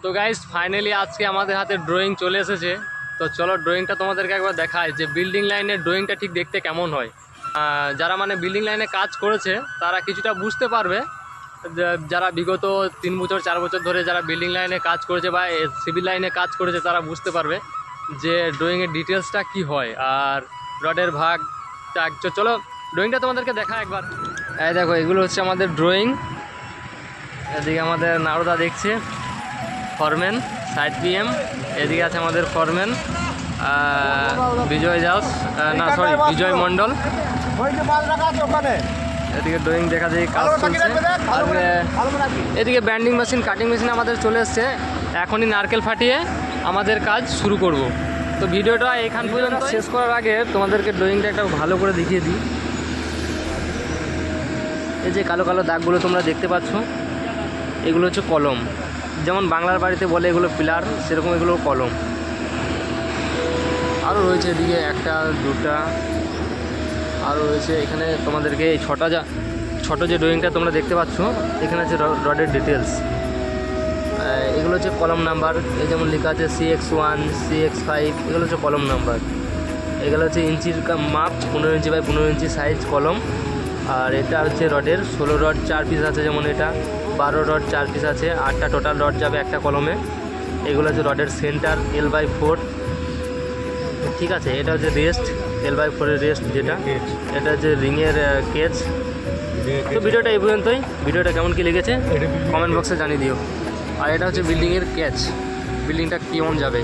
তো guys finally আজকে আমাদের হাতে ড্রয়িং চলে এসেছে। তো চলো ড্রয়িংটা তোমাদেরকে একবার দেখায় যে বিল্ডিং লাইনের ড্রয়িংটা ঠিক দেখতে কেমন হয়। যারা মানে বিল্ডিং লাইনে কাজ করেছে তারা কিছুটা বুঝতে পারবে, যারা বিগত 3 বছর 4 বছর ধরে যারা বিল্ডিং লাইনে কাজ করেছে বা সিভিল লাইনে কাজ করেছে তারা বুঝতে পারবে যে ড্রয়িংয়ের ডিটেলসটা কি হয় আর রডের ভাগ। চলো ড্রয়িংটা তোমাদেরকে দেখা একবার। এই দেখো এগুলো হচ্ছে আমাদের ড্রয়িং। এদিকে আমাদের নারদা দেখছে ফরম্যান সাইড পিএম, এদিকে আছে আমাদের ফরম্যান বিজয় দাস, না সরি বিজয় মণ্ডল। এদিকে ড্রয়িং দেখা যায় কাজ চলছে। আর এদিকে ব্যান্ডিং মেশিন কাটিং মেশিন আমাদের চলে এসছে, এখনই নারকেল ফাটিয়ে আমাদের কাজ শুরু করব। তো ভিডিওটা এখান পর্যন্ত শেষ করার আগে তোমাদেরকে ড্রয়িংটা একটা ভালো করে দেখিয়ে দিই। এই যে কালো কালো দাগগুলো তোমরা দেখতে পাচ্ছ, এগুলো হচ্ছে কলম। যেমন বাংলার বাড়িতে বলে এগুলো পিলার, সেরকম এগুলো কলম। আরও রয়েছে এদিকে একটা দুটা, আরও রয়েছে এখানে তোমাদেরকে এই ছোটো যে ড্রয়িংটা তোমরা দেখতে পাচ্ছ এখানে আছে রডের ডিটেলস। এগুলো হচ্ছে কলম নাম্বার, এই যেমন লেখা আছে CX1 CX5, এগুলো হচ্ছে কলম নাম্বার। এগুলো হচ্ছে ইঞ্চির মাপ, 15 ইঞ্চি বাই 15 ইঞ্চি সাইজ কলম। আর এটা হচ্ছে রডের 16 রড 4 পিস আছে, যেমন এটা 12 রড 4 পিস আছে, 8টা টোটাল রড যাবে একটা কলমে। এগুলো হচ্ছে রডের সেন্টার L/4, ঠিক আছে। এটা হচ্ছে রেস্ট L/4 এর রেস্ট, যেটা এটা হচ্ছে রিংয়ের কেজ। তো ভিডিওটা এই পর্যন্তই। ভিডিওটা কেমন কী লেগেছে কমেন্ট বক্সে জানিয়ে দিও। আর এটা হচ্ছে বিল্ডিংয়ের ক্যাচ, বিল্ডিংটা কেমন যাবে।